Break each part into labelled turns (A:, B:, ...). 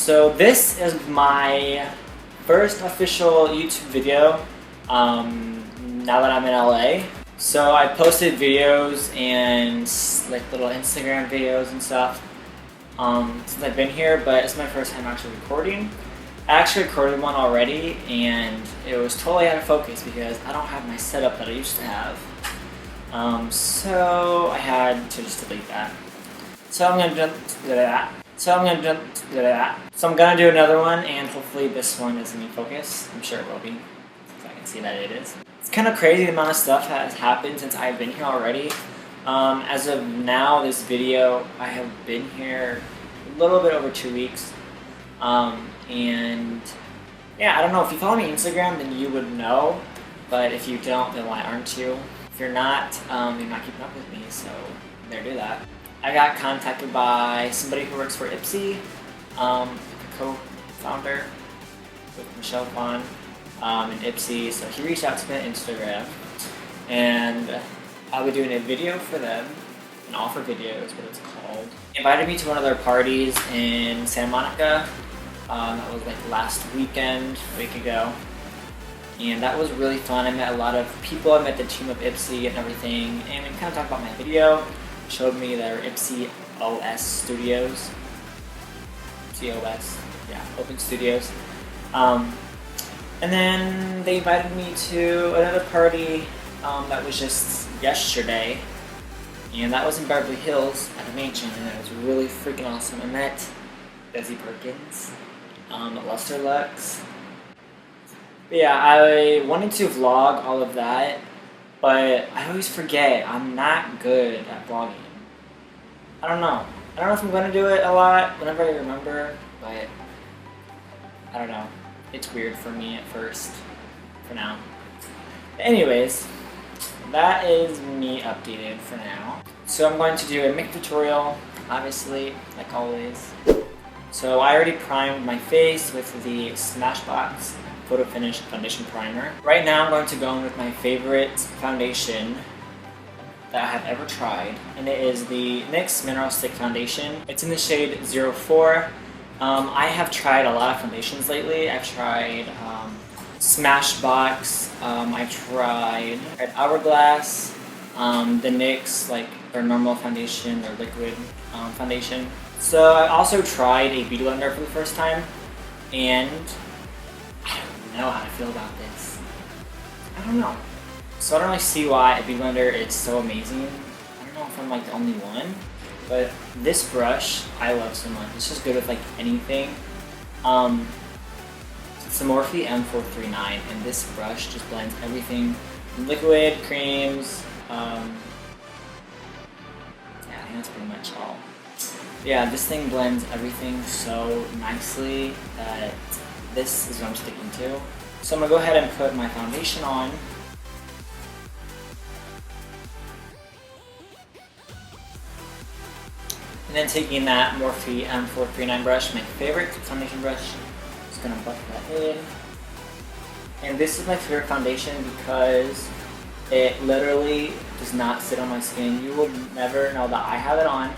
A: So this is my first official YouTube video now that I'm in LA. So I posted videos and like little Instagram videos and stuff since I've been here, but it's my first time actually recording. I actually recorded one already and it was totally out of focus because I don't have my setup that I used to have. So I had to just delete that. So I'm gonna do another one, and hopefully this one is in focus. I'm sure it will be, so I can see that it is. It's kind of crazy the amount of stuff that has happened since I've been here already. As of now, this video, I have been here a little bit over 2 weeks. And yeah, I don't know, if you follow me on Instagram, then you would know, but if you don't, then why aren't you? If you're not keeping up with me, so there, do that. I got contacted by somebody who works for Ipsy, a co-founder with Michelle Kwan and Ipsy, so he reached out to me on Instagram, and I'll be doing a video for them, an offer video is what it's called. They invited me to one of their parties in Santa Monica. That was like last weekend, a week ago, and that was really fun. I met a lot of people. I met the team of Ipsy and everything, and we kind of talked about my video. Showed me their Ipsy OS studios. COS, yeah, open studios. And then they invited me to another party that was just yesterday, and that was in Beverly Hills at a mansion, and it was really freaking awesome. I met Desi Perkins, Lustre Lux. But yeah, I wanted to vlog all of that, but I always forget. I'm not good at vlogging. I don't know if I'm going to do it a lot whenever I remember, but I don't know. It's weird for me at first, for now. But anyways, that is me updated for now. So I'm going to do a makeup tutorial, obviously, like always. So I already primed my face with the Smashbox Photo Finish Foundation Primer. Right now I'm going to go in with my favorite foundation that I have ever tried, and it is the NYX Mineral Stick Foundation. It's in the shade 04. I have tried a lot of foundations lately. I've tried Smashbox, I've tried Hourglass, the NYX, like their normal foundation, their liquid foundation. So I also tried a beauty blender for the first time, and I don't know how to feel about this. I don't know. So I don't really see why a beauty blender is so amazing. I don't know if I'm like the only one, but this brush I love so much. It's just good with like anything. It's the Morphe M439, and this brush just blends everything. Liquid, creams, yeah, I think that's pretty much all. Yeah, this thing blends everything so nicely that this is what I'm sticking to. So I'm gonna go ahead and put my foundation on. And then taking that Morphe M439 brush, my favorite foundation brush, just gonna buff that in. And this is my favorite foundation because it literally does not sit on my skin. You will never know that I have it on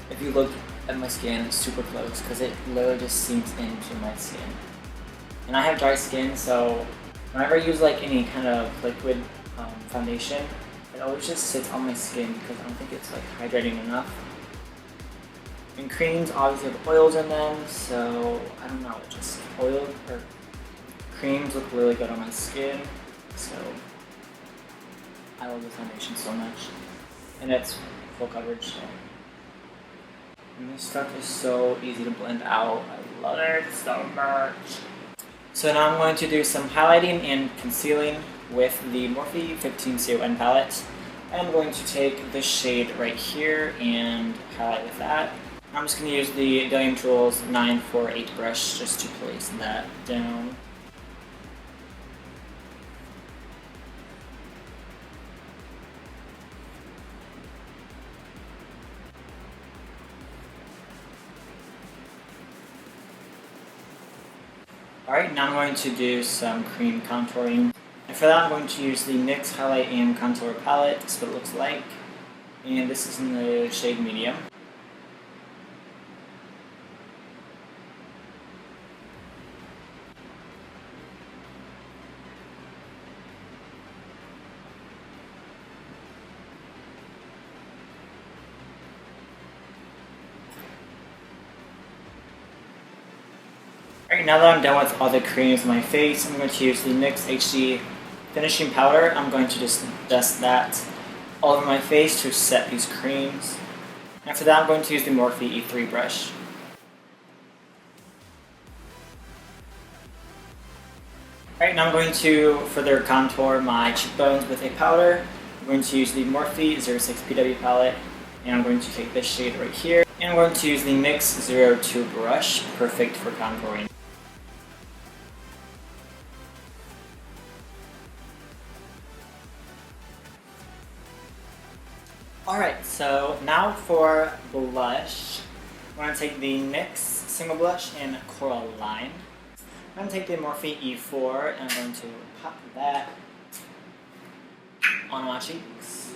A: if you look at my skin super close, because it literally just sinks into my skin. And I have dry skin, so whenever I use like any kind of liquid foundation, it always just sits on my skin because I don't think it's like hydrating enough. And creams obviously have oils in them, so I don't know, just oil or creams look really good on my skin, so I love this foundation so much. And it's full coverage, so. And this stuff is so easy to blend out. I love it so much. So now I'm going to do some highlighting and concealing with the Morphe 1501 palette. I'm going to take this shade right here and highlight with that. I'm just going to use the Bdellium Tools 948 brush just to place that down. Alright, now I'm going to do some cream contouring. And for that I'm going to use the NYX Highlight and Contour palette. This is what it looks like. And this is in the shade medium. Alright, now that I'm done with all the creams on my face, I'm going to use the NYX HD finishing powder. I'm going to just dust that all over my face to set these creams. After that, I'm going to use the Morphe E3 brush. Alright, now I'm going to further contour my cheekbones with a powder. I'm going to use the Morphe 06 PW palette, and I'm going to take this shade right here. And I'm going to use the NYX 02 brush, perfect for contouring. Alright, so now for blush. I'm going to take the NYX single blush in Coraline. I'm going to take the Morphe E4 and I'm going to pop that on my cheeks.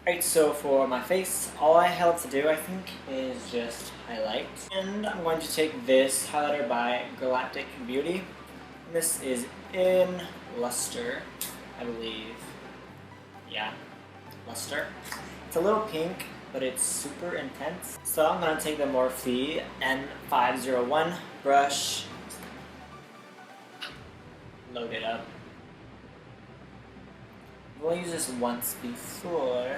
A: Alright, so for my face, all I have to do, I think, is just highlight. And I'm going to take this highlighter by Girlactik Beauty. This is in Lustre, I believe. Yeah, Lustre. It's a little pink, but it's super intense. So I'm going to take the Morphe M501 brush, load it up. We'll use this once before.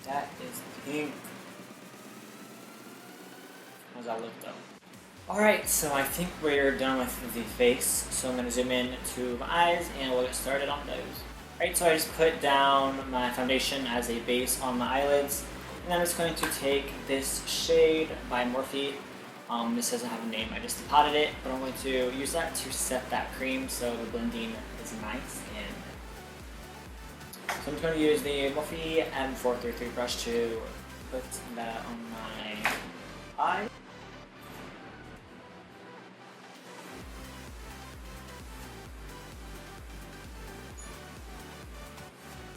A: That is pink. How's that look though? Alright, so I think we're done with the face. So I'm going to zoom in to my eyes and we'll get started on those. Alright, so I just put down my foundation as a base on my eyelids. And I'm just going to take this shade by Morphe. This doesn't have a name, I just potted it, but I'm going to use that to set that cream so the blending is nice. So I'm just going to use the Morphe M439 brush to put that on my eye.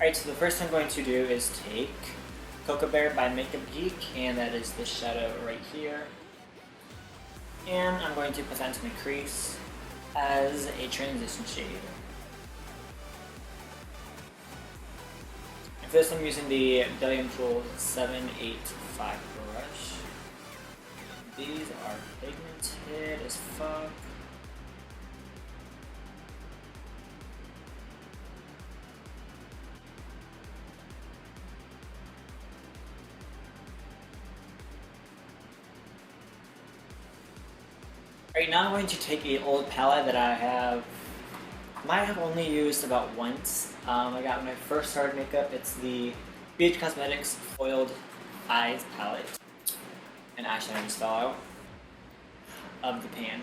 A: Alright, so the first thing I'm going to do is take Coco by Geek, and that is this shadow right here. And I'm going to put that into my crease as a transition shade. And for this I'm using the Bdellium Tools 785 brush. These are pigmented as fuck. Alright, now I'm going to take an old palette that I might have only used about once. I got when I first started makeup. It's the BH Cosmetics Foiled Eyes palette. And eyeshadow just fell out of the pan.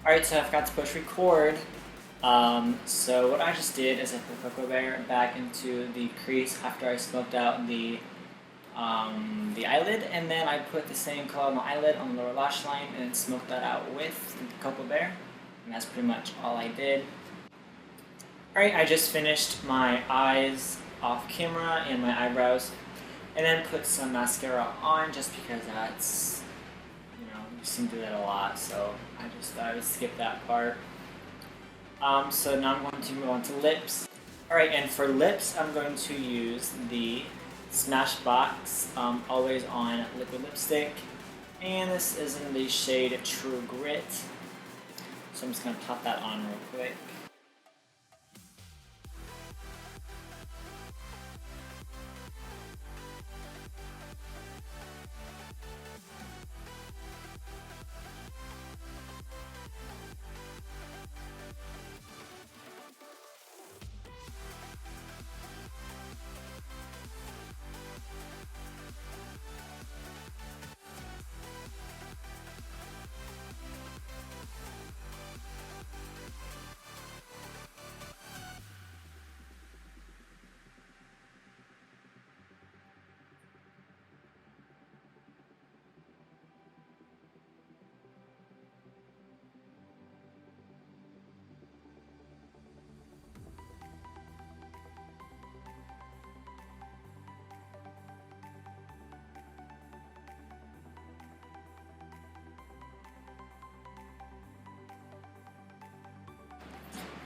A: Alright, so I forgot to push record. So what I just did is I put Coco back into the crease after I smoked out the eyelid, and then I put the same color on the eyelid on the lower lash line and smoked that out with the Coco, and that's pretty much all I did. Alright, I just finished my eyes off camera and my eyebrows, and then put some mascara on just because that's, you seem to do that a lot, so I just thought I would skip that part. So now I'm going to move on to lips. Alright, and for lips, I'm going to use the Smashbox Always On Liquid Lipstick. And this is in the shade True Grit. So I'm just going to pop that on real quick.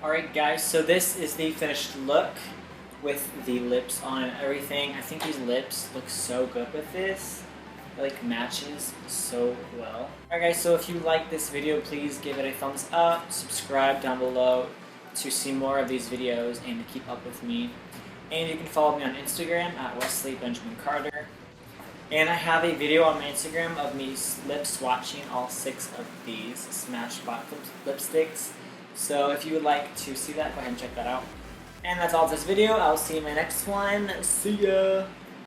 A: Alright guys, so this is the finished look with the lips on and everything. I think these lips look so good with this. It like matches so well. Alright guys, so if you like this video, please give it a thumbs up, subscribe down below to see more of these videos and to keep up with me. And you can follow me on Instagram at Wesley Benjamin Carter. And I have a video on my Instagram of me lip swatching all 6 of these Smashbox lipsticks. So if you would like to see that, go ahead and check that out. And that's all for this video. I'll see you in my next one. See ya!